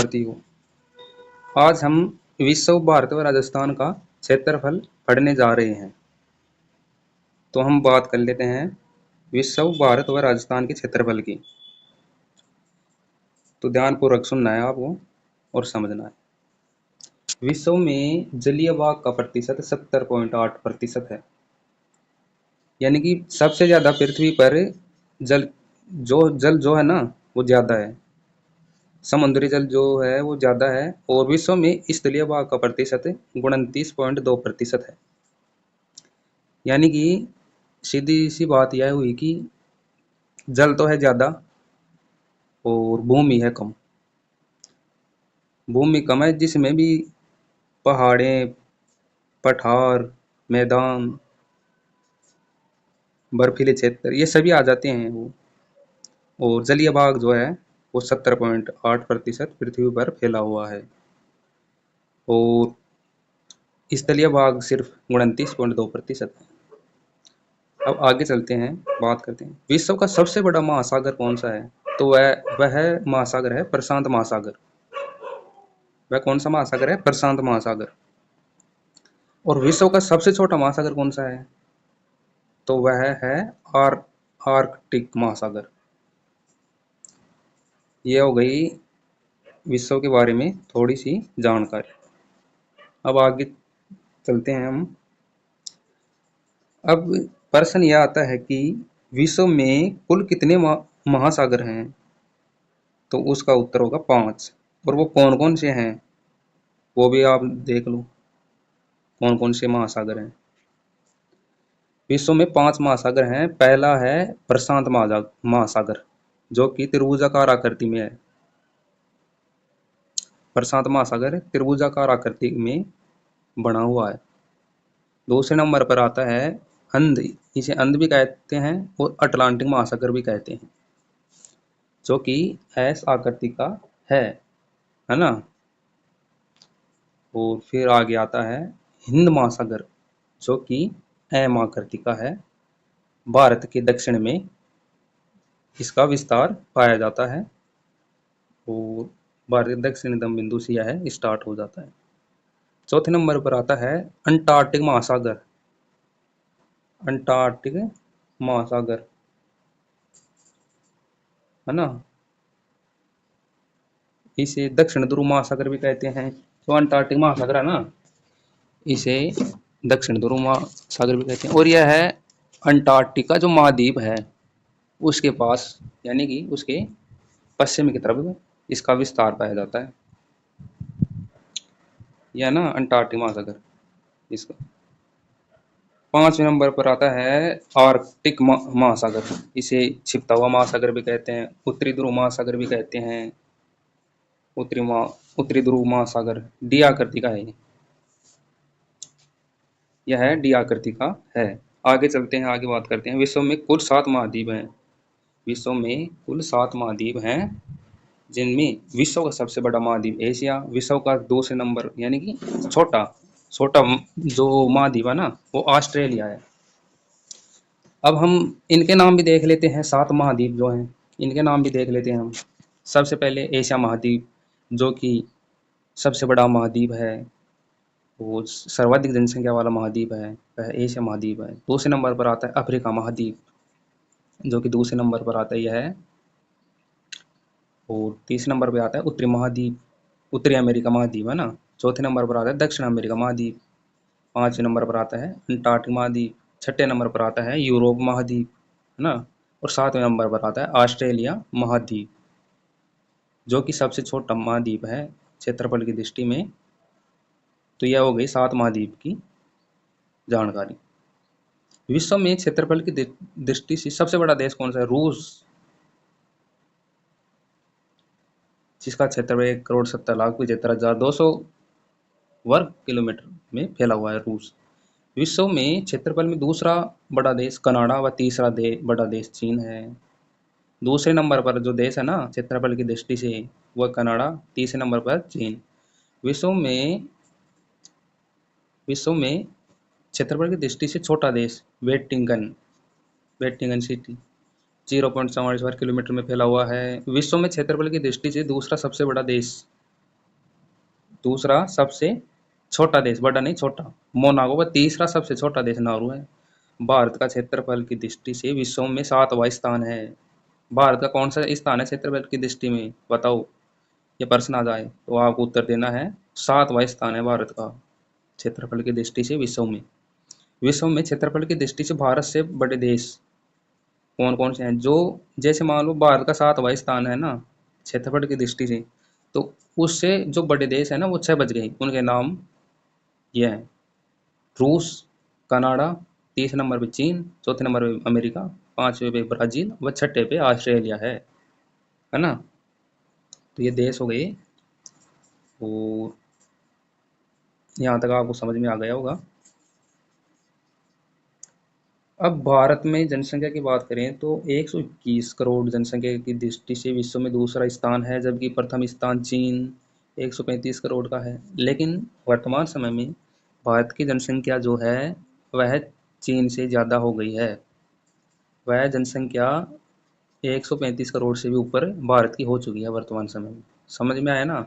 भारती हो। आज हम विश्व भारत व राजस्थान का क्षेत्रफल पढ़ने जा रहे हैं। तो हम बात कर लेते हैं विश्व भारत व राजस्थान के क्षेत्रफल की। तो ध्यानपूर्वक सुनना है आपको और समझना है। विश्व में जलीय भाग का प्रतिशत 70.8% है। यानी कि सबसे ज्यादा पृथ्वी पर जल जो है ना वो ज्यादा है। समुद्री जल जो है वो ज्यादा है और विश्व में स्थलीय भाग का प्रतिशत 29.2% है। यानी कि सीधी सी बात यह हुई कि जल तो है ज्यादा और भूमि है कम। भूमि कम है जिसमें भी पहाड़ें, पठार, मैदान, बर्फीले क्षेत्र ये सभी आ जाते हैं वो। और जलीय भाग जो है वो 70.8% पृथ्वी पर फैला हुआ है और स्थलीय भाग सिर्फ 29.2% है। अब आगे चलते हैं, बात करते हैं विश्व का सबसे बड़ा महासागर कौन सा है। तो वह महासागर है प्रशांत महासागर। वह कौन सा महासागर है? प्रशांत महासागर। और विश्व का सबसे छोटा महासागर कौन सा है? तो वह है आर्कटिक महासागर। यह हो गई विश्व के बारे में थोड़ी सी जानकारी। अब आगे चलते हैं हम। अब प्रश्न यह आता है कि विश्व में कुल कितने महासागर हैं। तो उसका उत्तर होगा 5। और वो कौन कौन से हैं वो भी आप देख लो, कौन कौन से महासागर हैं। विश्व में 5 महासागर हैं। पहला है प्रशांत महासागर जो कि त्रिभुजाकार आकृति में है। प्रशांत महासागर त्रिभुजाकार आकृति में बना हुआ है। दूसरे नंबर पर आता है अंध, इसे अंध भी कहते हैं और अटलांटिक महासागर भी कहते हैं, जो कि एस आकृति का है ना। और फिर आगे आता है हिंद महासागर जो कि एम आकृति का है। भारत के दक्षिण में इसका विस्तार पाया जाता है और भारत के दक्षिणतम बिंदु से यह स्टार्ट हो जाता है। चौथे नंबर पर आता है अंटार्कटिक महासागर। अंटार्कटिक महासागर है ना, इसे दक्षिण ध्रुव महासागर भी कहते हैं। तो अंटार्कटिक महासागर है ना, इसे दक्षिण ध्रुव महासागर भी कहते हैं। और यह है अंटार्कटिका जो महाद्वीप है उसके पास, यानी कि उसके पश्चिम की तरफ इसका विस्तार पाया जाता है। यह ना अंटार्कटिक महासागर। इसका 5वें नंबर पर आता है आर्कटिक महासागर। इसे छिपता हुआ महासागर भी कहते हैं, उत्तरी ध्रुव महासागर भी कहते हैं। उत्तरी ध्रुव महासागर डी आकृति का है। यह डी आकृति का है। आगे चलते हैं, आगे बात करते हैं। विश्व में कुल 7 महाद्वीप हैं। विश्व में कुल 7 महाद्वीप हैं जिनमें विश्व का सबसे बड़ा महाद्वीप एशिया, विश्व का दूसरे नंबर यानी कि छोटा जो महाद्वीप है ना वो ऑस्ट्रेलिया है। अब हम इनके नाम भी देख लेते हैं। 7 महाद्वीप जो हैं इनके नाम भी देख लेते हैं हम। सबसे पहले एशिया महाद्वीप जो कि सबसे बड़ा महाद्वीप है, वो सर्वाधिक जनसंख्या वाला महाद्वीप है, वह एशिया महाद्वीप है। दूसरे नंबर पर आता है अफ्रीका महाद्वीप जो कि दूसरे नंबर पर आता है यह। और तीसरे नंबर पर आता है उत्तरी महाद्वीप, उत्तरी अमेरिका महाद्वीप है ना। चौथे नंबर पर आता है दक्षिण अमेरिका महाद्वीप। 5वें नंबर पर आता है अंटार्कटिक महाद्वीप। 6ठे नंबर पर आता है यूरोप महाद्वीप है ना। और 7वें नंबर पर आता है ऑस्ट्रेलिया महाद्वीप जो कि सबसे छोटा महाद्वीप है क्षेत्रफल की दृष्टि में। तो यह हो गई 7 महाद्वीप की जानकारी। विश्व में क्षेत्रफल की दृष्टि से सबसे बड़ा देश कौन सा है? रूस, जिसका क्षेत्रफल 1,70,75,200 वर्ग किलोमीटर में फैला हुआ है रूस। विश्व में क्षेत्रफल में दूसरा बड़ा देश कनाडा व तीसरा बड़ा देश चीन है। दूसरे नंबर पर जो देश है ना क्षेत्रफल की दृष्टि से वह कनाडा, तीसरे नंबर पर चीन। विश्व में क्षेत्रफल की दृष्टि से छोटा देश वेटिंगन सिटी 0.44 वर्ग किलोमीटर में फैला हुआ है। विश्व में क्षेत्रफल की दृष्टि से दूसरा सबसे बड़ा देश दूसरा सबसे छोटा देश, बड़ा नहीं छोटा, मोनाको का तीसरा सबसे छोटा देश नाuru है। भारत का क्षेत्रफल की दृष्टि से विश्व में 7वां स्थान है। भारत का कौन सा स्थान है क्षेत्रफल की दृष्टि में, बताओ। ये प्रश्न आ जाए तो आपको उत्तर देना है, 7वां स्थान है भारत का क्षेत्रफल की दृष्टि से विश्व में। विश्व में क्षेत्रफल की दृष्टि से भारत से बड़े देश कौन कौन से हैं, जो जैसे मान लो भारत का 7वां स्थान है ना क्षेत्रफल की दृष्टि से, तो उससे जो बड़े देश है ना वो 6 बच गए, उनके नाम ये हैं, रूस, कनाडा, तीसरे नंबर पे चीन, चौथे नंबर पे अमेरिका, पांचवे पे ब्राजील व छठे पे ऑस्ट्रेलिया है ना। तो ये देश हो गए, और यहाँ तक आपको समझ में आ गया होगा। अब भारत में जनसंख्या की बात करें तो 121 करोड़ जनसंख्या की दृष्टि से विश्व में दूसरा स्थान है, जबकि प्रथम स्थान चीन 135 करोड़ का है। लेकिन वर्तमान समय में भारत की जनसंख्या जो है वह चीन से ज़्यादा हो गई है। वह जनसंख्या 135 करोड़ से भी ऊपर भारत की हो चुकी है वर्तमान समय में। समझ में आया ना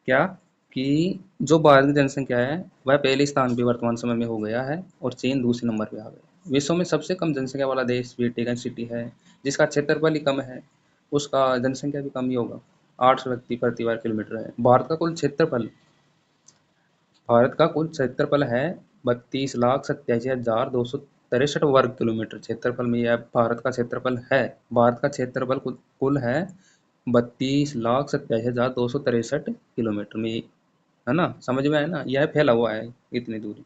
क्या, कि जो भारत की जनसंख्या है वह पहले स्थान पे वर्तमान समय में हो गया है और चीन दूसरे नंबर पे आ गया। विश्व में सबसे कम जनसंख्या वाला देश वेटिकन सिटी है, जिसका क्षेत्रफल ही कम है, उसका जनसंख्या भी कम ही होगा, 800 व्यक्ति प्रति वर्ग किलोमीटर है। भारत का कुल क्षेत्रफल है 32,87,263 वर्ग किलोमीटर क्षेत्रफल में, यह भारत का क्षेत्रफल है। भारत का क्षेत्रफल कुल है 32,87,263 किलोमीटर में, है ना। समझ में आया ना, यह फैला हुआ है इतनी दूरी।